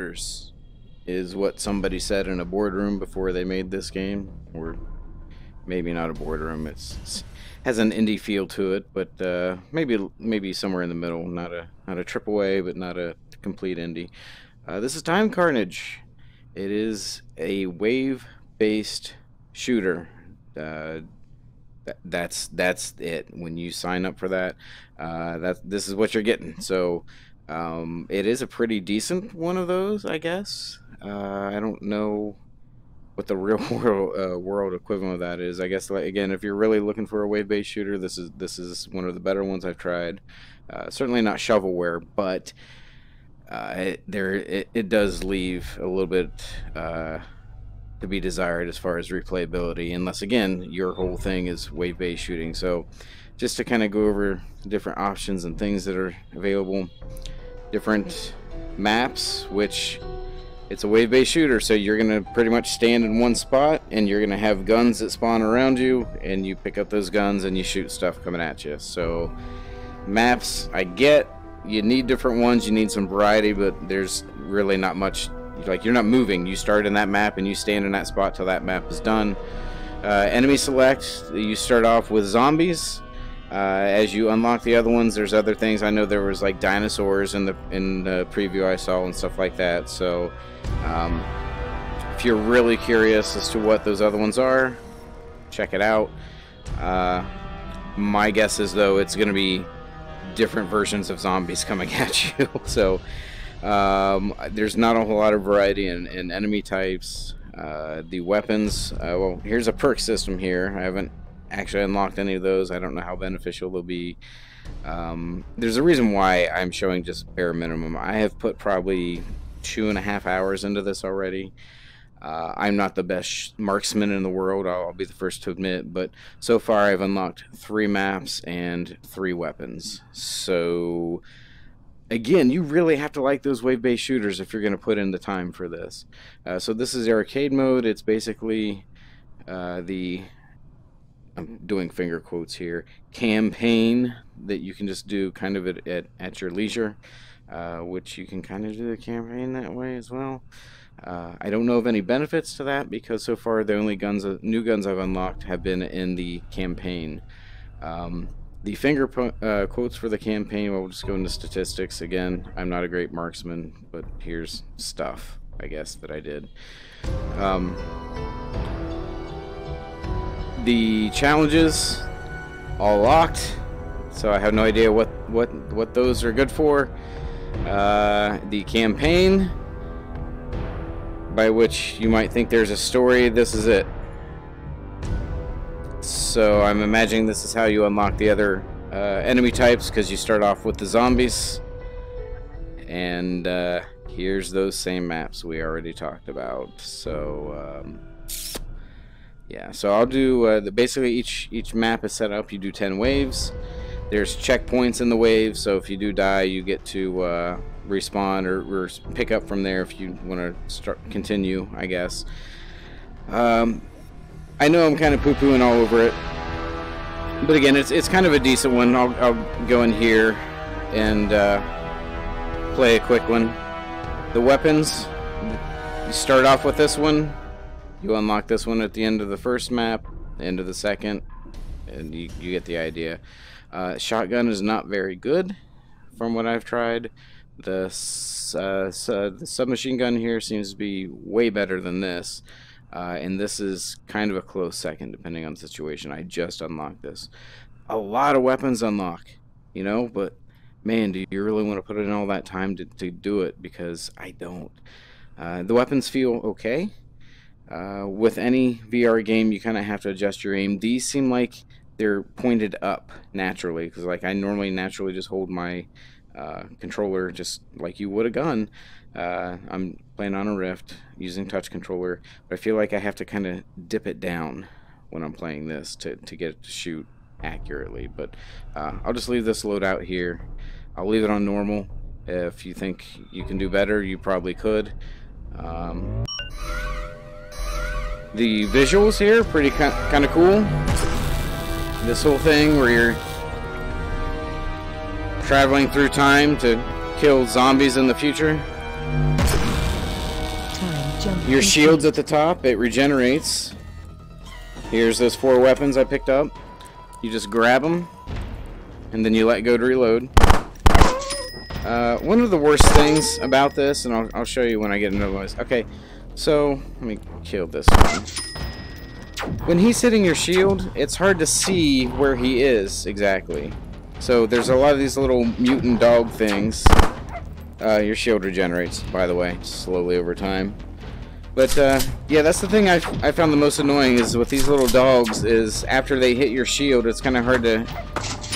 shooters is what somebody said in a boardroom before they made this game, or maybe not a boardroom. It's has an indie feel to it, but maybe somewhere in the middle. Not a triple A, but not a complete indie. This is Time Carnage. It is a wave-based shooter. That's it. When you sign up for that, this is what you're getting. So it is a pretty decent one of those, I guess. I don't know what the real world equivalent of that is. I guess, like, again, if you're really looking for a wave-based shooter, this is one of the better ones I've tried. Certainly not shovelware, but it does leave a little bit to be desired as far as replayability, unless, again, your whole thing is wave-based shooting. So just to kind of go over different options and things that are available, different maps, which it's a wave-based shooter, so you're gonna pretty much stand in one spot and you're gonna have guns that spawn around you, and you pick up those guns and you shoot stuff coming at you. So maps, I get you need different ones, you need some variety, but there's really not much. Like, you're not moving. You start in that map and you stand in that spot till that map is done. Enemy select, you start off with zombies. As you unlock the other ones, there's other things. I know there was like dinosaurs in the preview I saw and stuff like that. So if you're really curious as to what those other ones are, check it out. My guess is, though, it's going to be different versions of zombies coming at you. So there's not a whole lot of variety in enemy types. The weapons, well, here's a perk system here. I haven't actually unlocked any of those. I don't know how beneficial they'll be. There's a reason why I'm showing just bare minimum. I have put probably 2.5 hours into this already. I'm not the best marksman in the world, I'll be the first to admit, but so far I've unlocked 3 maps and 3 weapons. So again, you really have to like those wave-based shooters if you're going to put in the time for this. So this is arcade mode. It's basically I'm doing finger quotes here, campaign that you can just do kind of at your leisure, which you can kind of do the campaign that way as well. I don't know of any benefits to that, because so far the only new guns I've unlocked have been in the campaign. The finger quotes for the campaign, we'll just go into statistics. Again, I'm not a great marksman, but here's stuff, I guess, that I did. The challenges, all locked, so I have no idea what those are good for. The campaign, by which you might think there's a story, this is it. So I'm imagining this is how you unlock the other enemy types, because you start off with the zombies. And here's those same maps we already talked about. So yeah, so I'll do basically each map is set up. You do 10 waves. There's checkpoints in the waves, so if you do die, you get to respawn or pick up from there if you want to continue, I guess. I know I'm kind of poo-pooing all over it, but again, it's kind of a decent one. I'll go in here and play a quick one. The weapons, you start off with this one. You unlock this one at the end of the first map, end of the second, and you get the idea. Shotgun is not very good from what I've tried. The submachine gun here seems to be way better than this. And this is kind of a close second, depending on the situation. I just unlocked this. A lot of weapons unlock, you know, but man, do you really want to put in all that time to do it? Because I don't. The weapons feel okay. With any VR game, you kind of have to adjust your aim. These seem like they're pointed up naturally, because like I normally naturally just hold my controller just like you would a gun. I'm playing on a Rift using touch controller, but I feel like I have to kind of dip it down when I'm playing this to get it to shoot accurately. But I'll just leave this load out here. I'll leave it on normal. If you think you can do better, you probably could. The visuals here, pretty kind of cool. This whole thing where you're traveling through time to kill zombies in the future. Your shield's at the top, it regenerates. Here's those 4 weapons I picked up. You just grab them, and then you let go to reload. One of the worst things about this, and I'll show you when I get another one. Okay, so let me kill this one. When he's hitting your shield, it's hard to see where he is exactly. So there's a lot of these little mutant dog things. Your shield regenerates, by the way, slowly over time. But yeah, that's the thing I found the most annoying is with these little dogs is after they hit your shield, it's kind of hard to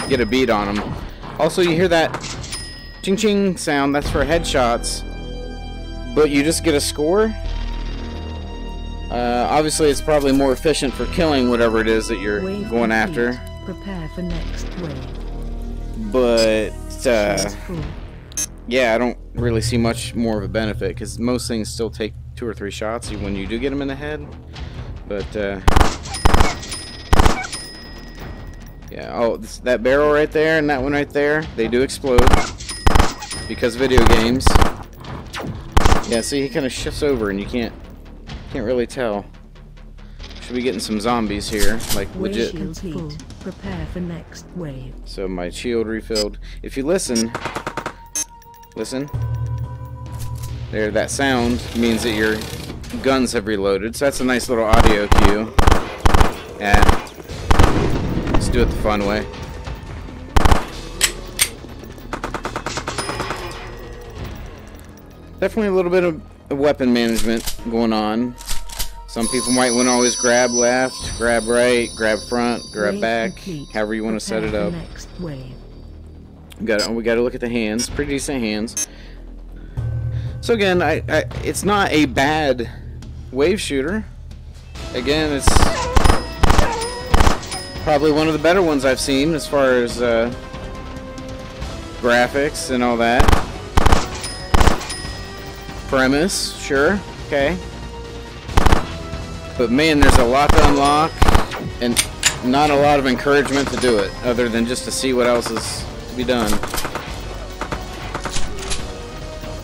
get a beat on them. Also, you hear that ching ching sound, that's for headshots, but you just get a score. Obviously, it's probably more efficient for killing whatever it is that you're going after. Prepare for next wave. But yeah, I don't really see much more of a benefit because most things still take 2 or 3 shots when you do get them in the head. But yeah, oh, that barrel right there and that one right there, they do explode because video games. Yeah, see, he kind of shifts over and you can't really tell. Should be getting some zombies here, like legit. Prepare for next wave. So my shield refilled. If you listen, there, that sound means that your guns have reloaded. So that's a nice little audio cue. Yeah, let's do it the fun way. Definitely a little bit of weapon management going on. Some people might want to always grab left, grab right, grab front, grab back, however you want to set it up. We got to look at the hands. Pretty decent hands. So again, it's not a bad wave shooter. Again, it's probably one of the better ones I've seen as far as graphics and all that. Premise, sure, okay. But man, there's a lot to unlock, and not a lot of encouragement to do it, other than just to see what else is to be done.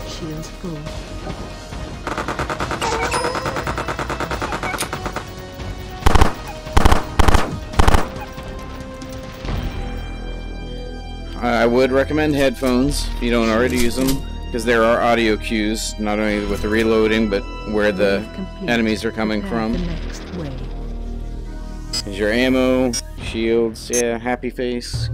Shields full. I would recommend headphones if you don't already use them, because there are audio cues, not only with the reloading, but where the enemies are coming from. There's your ammo, shields, yeah, happy face.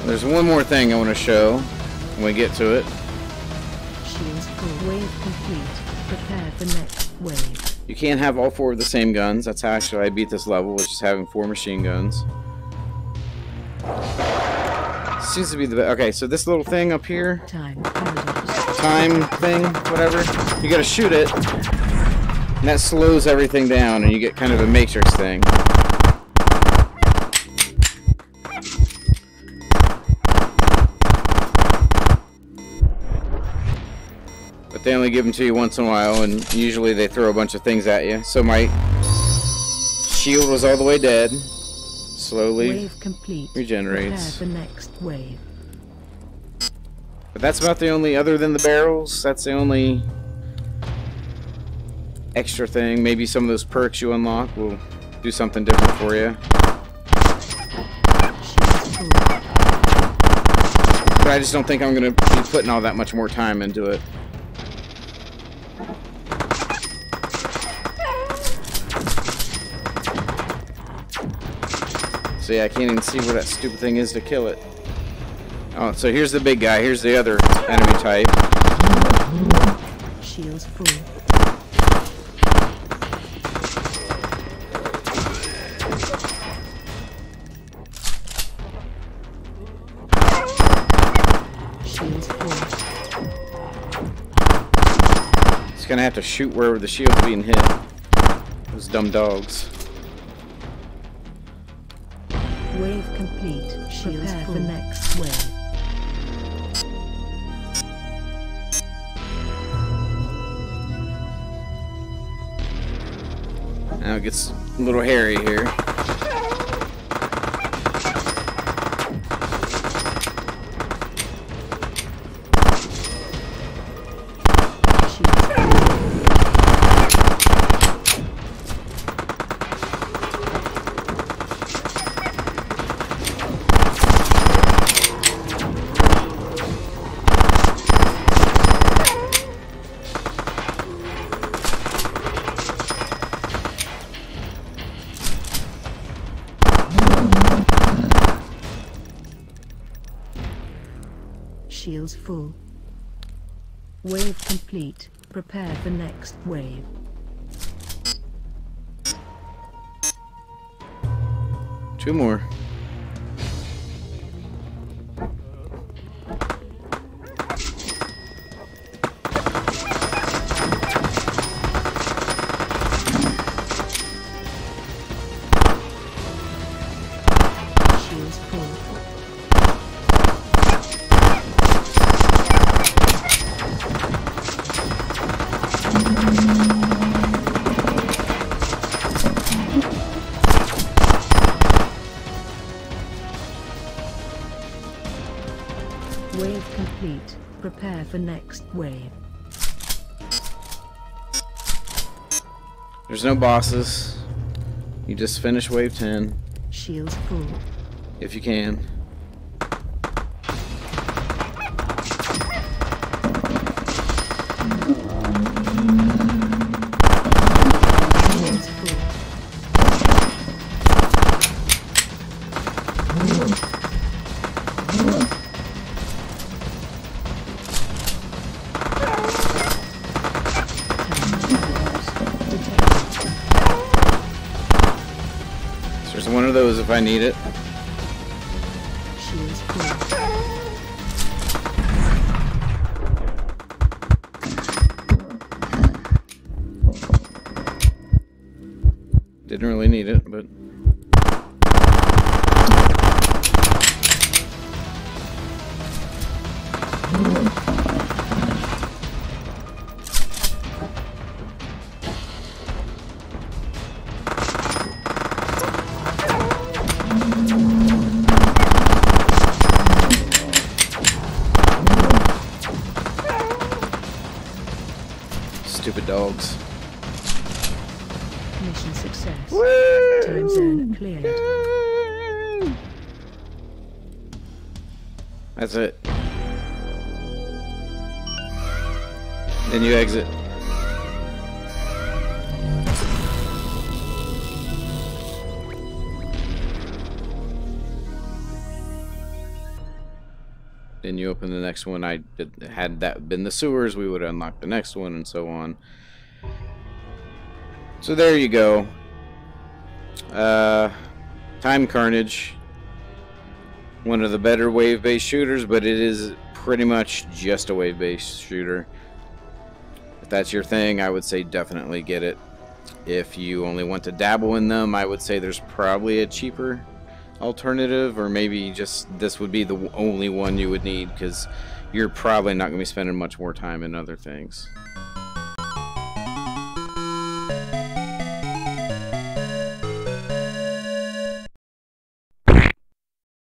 There's one more thing I want to show when we get to it. Shields full. Wave complete. Prepare for next wave. You can't have all 4 of the same guns. That's how actually I beat this level, which is having 4 machine guns. Seems to be the okay. So this little thing up here, Time thing, whatever. You gotta shoot it, and that slows everything down, and you get kind of a matrix thing. But they only give them to you once in a while, and usually they throw a bunch of things at you. So my shield was all the way dead. Slowly wave complete. Regenerates. Prepare for next wave. But that's about the only, other than the barrels, that's the only extra thing. Maybe some of those perks you unlock will do something different for you. But I just don't think I'm going to be putting all that much more time into it. So yeah, I can't even see where that stupid thing is to kill it. Oh, so here's the big guy. Here's the other enemy type. Shields full. gonna have to shoot wherever the shield's being hit. Those dumb dogs. Wave complete. Shields prepare for next wave. Now it gets a little hairy here. Shields full. Wave complete. Prepare for next wave. Two more. Shields full. Wave complete. Prepare for next wave. There's no bosses. You just finish wave 10 Shields full. if you can. Shields full. So there's one of those if I need it. Shields full. Didn't really need it, but stupid dogs. Mission success. Woo! Time zone cleared. Yay! That's it. Then you exit. Then you open the next one. Had that been the sewers, we would unlock the next one, and so on. So there you go. Time Carnage. One of the better wave-based shooters, but it is pretty much just a wave-based shooter. If that's your thing, I would say definitely get it. If you only want to dabble in them, I would say there's probably a cheaper alternative, or maybe just this would be the only one you would need, because you're probably not going to be spending much more time in other things.